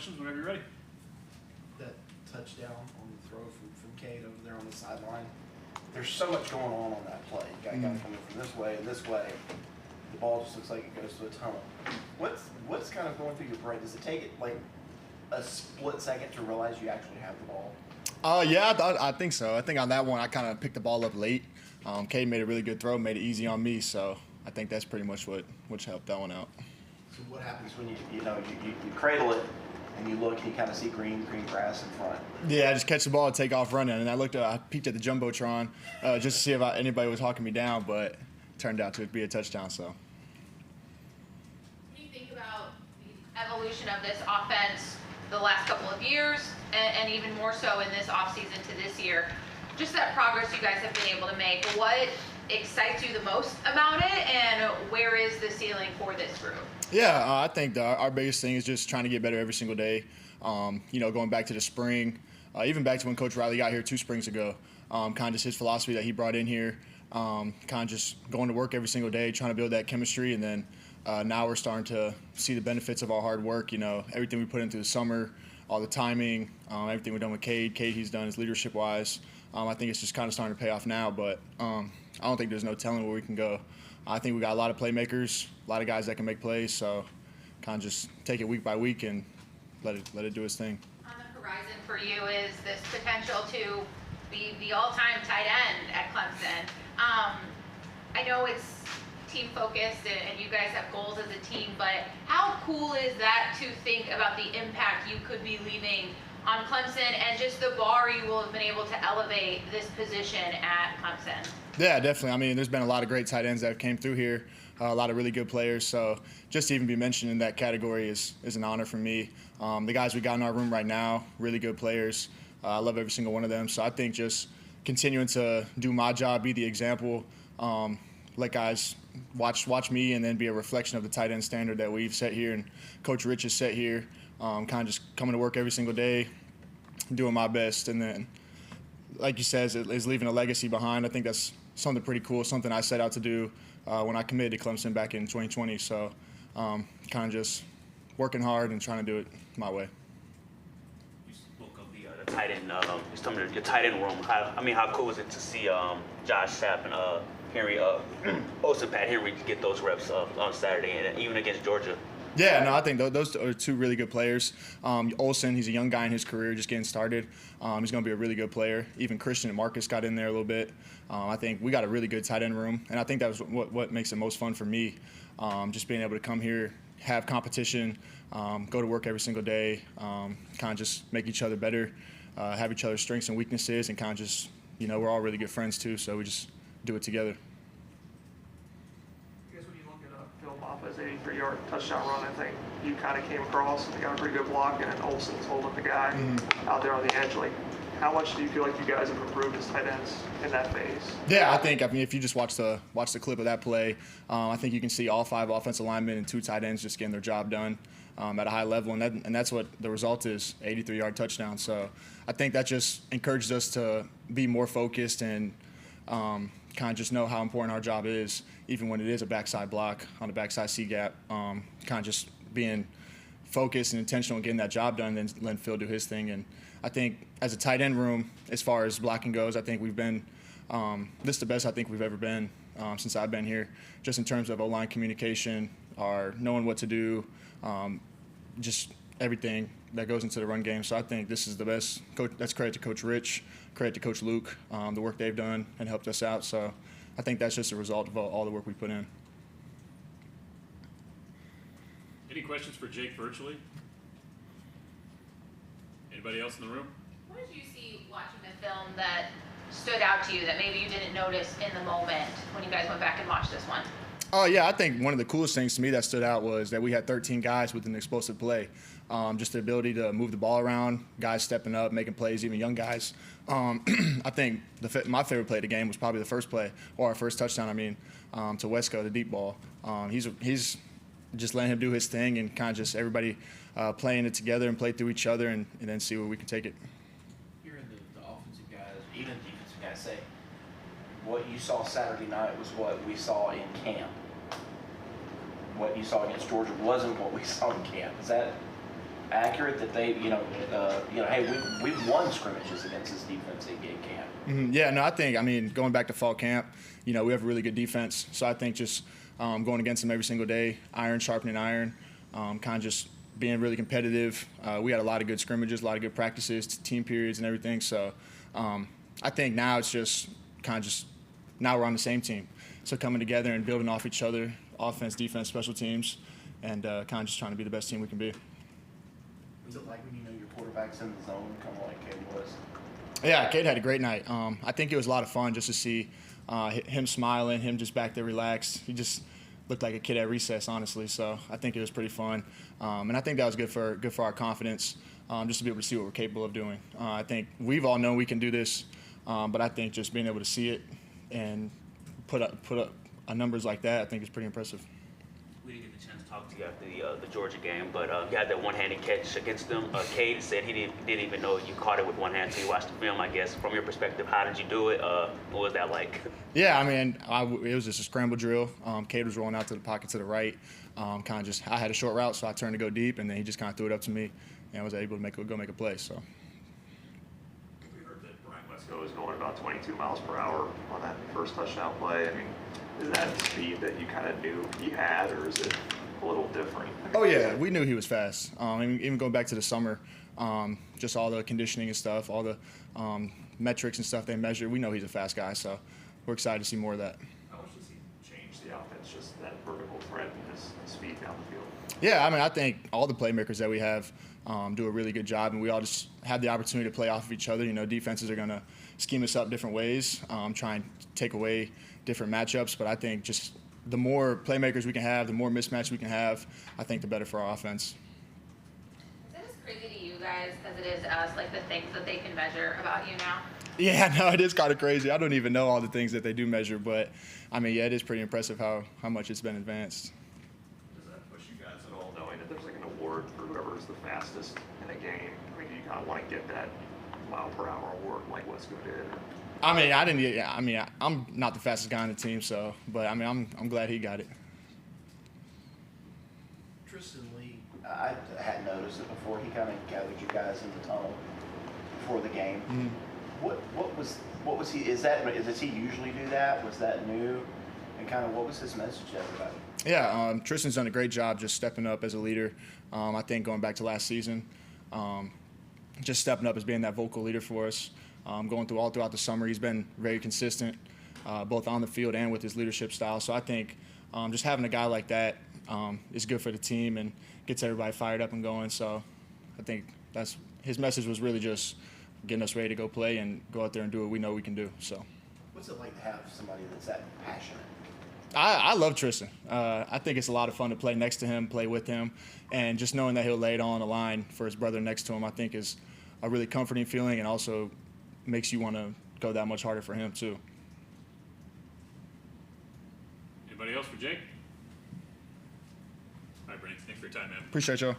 questions whenever you're ready. That touchdown on the throw from Cade over there on the sideline. There's so much going on that play. You got a guy coming from this way and this way. The ball just looks like it goes to a tunnel. What's kind of going through your brain? Does it take it like a split second to realize you actually have the ball? Yeah, I think so. I think on that one, I kind of picked the ball up late. Cade made a really good throw, made it easy on me, so I think that's pretty much what helped that one out. So what happens when you cradle it and you look and you kind of see green grass in front? Yeah, I just catch the ball and take off running, and I peeked at the jumbotron just to see if anybody was hawking me down, but it turned out to be a touchdown. So. When you think about the evolution of this offense the last couple of years, and even more so in this offseason to this year, just that progress you guys have been able to make, what excites you the most about it, and where is the ceiling for this group? Yeah, I think our biggest thing is just trying to get better every single day. Going back to the spring, even back to when Coach Riley got here 2 springs ago, kind of just his philosophy that he brought in here, kind of just going to work every single day, trying to build that chemistry, and then now we're starting to see the benefits of our hard work. Everything we put into the summer, all the timing, everything we've done with Cade he's done his leadership-wise. I think it's just kind of starting to pay off now, but I don't think there's no telling where we can go. I think we got a lot of playmakers, a lot of guys that can make plays, so kind of just take it week by week and let it do its thing. On the horizon for you is this potential to be the all-time tight end at Clemson. I know it's team focused and you guys have goals as a team, but how cool is that to think about the impact you could be leaving on Clemson and just the bar you will have been able to elevate this position at Clemson? Yeah, definitely. I mean, there's been a lot of great tight ends that have came through here, a lot of really good players. So just to even be mentioned in that category is an honor for me. The guys we got in our room right now, really good players. I love every single one of them. So I think just continuing to do my job, be the example, let guys watch me, and then be a reflection of the tight end standard that we've set here and Coach Rich has set here. Kind of just coming to work every single day, doing my best, and then, like you said, is leaving a legacy behind. I think that's something pretty cool, something I set out to do when I committed to Clemson back in 2020. So kind of just working hard and trying to do it my way. You spoke of the tight end, your tight end room. How cool is it to see Josh Sapp and Olsen Patt-Henry get those reps on Saturday and even against Georgia? Yeah, no, I think those are 2 really good players. Olsen, he's a young guy in his career, just getting started. He's going to be a really good player. Even Christian and Marcus got in there a little bit. I think we got a really good tight end room, and I think that was what makes it most fun for me, just being able to come here, have competition, go to work every single day, kind of just make each other better, have each other's strengths and weaknesses, and kind of just, we're all really good friends too, so we just do it together. Off his 83-yard touchdown run, I think you kind of came across and got a pretty good block, and then Olsen's holding the guy out there on the edge. Like, how much do you feel like you guys have improved as tight ends in that phase? Yeah, I mean, if you just watch the clip of that play, I think you can see all 5 offensive linemen and 2 tight ends just getting their job done at a high level, and that's what the result is, 83-yard touchdown. So I think that just encourages us to be more focused and kind of just know how important our job is, even when it is a backside block on a backside C-gap, kind of just being focused and intentional and getting that job done, and then letting Phil do his thing. And I think as a tight end room, as far as blocking goes, I think we've been this is the best I think we've ever been since I've been here, just in terms of O-line communication, our knowing what to do, just everything that goes into the run game. So I think this is the best. That's credit to Coach Rich, credit to Coach Luke, the work they've done and helped us out. So I think that's just a result of all the work we put in. Any questions for Jake virtually? Anybody else in the room? What did you see watching the film that stood out to you that maybe you didn't notice in the moment when you guys went back and watched this one? Oh, yeah, I think one of the coolest things to me that stood out was that we had 13 guys with an explosive play. Just the ability to move the ball around, guys stepping up, making plays, even young guys. I think my favorite play of the game was probably the first play, or our first touchdown, to Wesco, the deep ball. He's just letting him do his thing and kind of just everybody playing it together and play through each other and then see where we can take it. Hearing the offensive guys, even defensive guys say, what you saw Saturday night was what we saw in camp. What you saw against Georgia wasn't what we saw in camp. Is that accurate that they, hey, we've won scrimmages against this defense at Cade camp? Yeah, no, I mean, going back to fall camp, we have a really good defense. So I think just going against them every single day, iron sharpening iron, kind of just being really competitive. We had a lot of good scrimmages, a lot of good practices, team periods and everything. So I think now it's just now we're on the same team. So coming together and building off each other, offense, defense, special teams, and kind of just trying to be the best team we can be. Was it like when you know your quarterback's in the zone, kind of like Cade was? Yeah, Cade had a great night. I think it was a lot of fun just to see him smiling, him just back there relaxed. He just looked like a kid at recess, honestly. So I think it was pretty fun, and I think that was good for our confidence, just to be able to see what we're capable of doing. I think we've all known we can do this, but I think just being able to see it and put up numbers like that, I think is pretty impressive. We didn't get the chance to talk to you after the Georgia game, but you had that one-handed catch against them. Cade said he didn't even know you caught it with one hand until you watched the film, I guess. From your perspective, how did you do it? What was that like? Yeah, I mean, it was just a scramble drill. Cade was rolling out to the pocket to the right. I had a short route, so I turned to go deep, and then he just kind of threw it up to me, and I was able to go make a play. So. We heard that Bryant Wesco was going about 22 miles per hour on that first touchdown play. I mean, is that speed that you kind of knew he had, or is it a little different? Oh yeah, we knew he was fast. Even going back to the summer, just all the conditioning and stuff, all the metrics and stuff they measure, we know he's a fast guy. So we're excited to see more of that. How much does he change the offense, just that vertical threat and his speed down the field? Yeah, I mean, I think all the playmakers that we have do a really good job, and we all just have the opportunity to play off of each other. Defenses are going to scheme us up different ways, try and take away different matchups, but I think just the more playmakers we can have, the more mismatch we can have, I think the better for our offense. Is it as crazy to you guys as it is to us, like the things that they can measure about you now? Yeah, no, it is kind of crazy. I don't even know all the things that they do measure, but I mean, yeah, it is pretty impressive how much it's been advanced. Does that push you guys at all, knowing that there's like an award for whoever is the fastest in a game? I mean, do you kind of want to get that mile per hour award like Wesco did? Or? I mean, I'm not the fastest guy on the team, so, but I mean, I'm glad he got it. Tristan Leigh, I hadn't noticed it before. He kind of gathered you guys in the tunnel before the game. Mm-hmm. What was he? Does he usually do that? Was that new? And kind of what was his message to everybody? Yeah, Tristan's done a great job just stepping up as a leader. I think going back to last season, just stepping up as being that vocal leader for us. Going throughout the summer, he's been very consistent, both on the field and with his leadership style. So I think just having a guy like that is good for the team and gets everybody fired up and going. So I think that's his message was really just getting us ready to go play and go out there and do what we know we can do. So. What's it like to have somebody that's that passionate? I love Tristan. I think it's a lot of fun to play next to him, play with him, and just knowing that he'll lay it all on the line for his brother next to him, I think is a really comforting feeling and also makes you want to go that much harder for him too. Anybody else for Jake? All right, Brandon, thanks for your time, man. Appreciate y'all.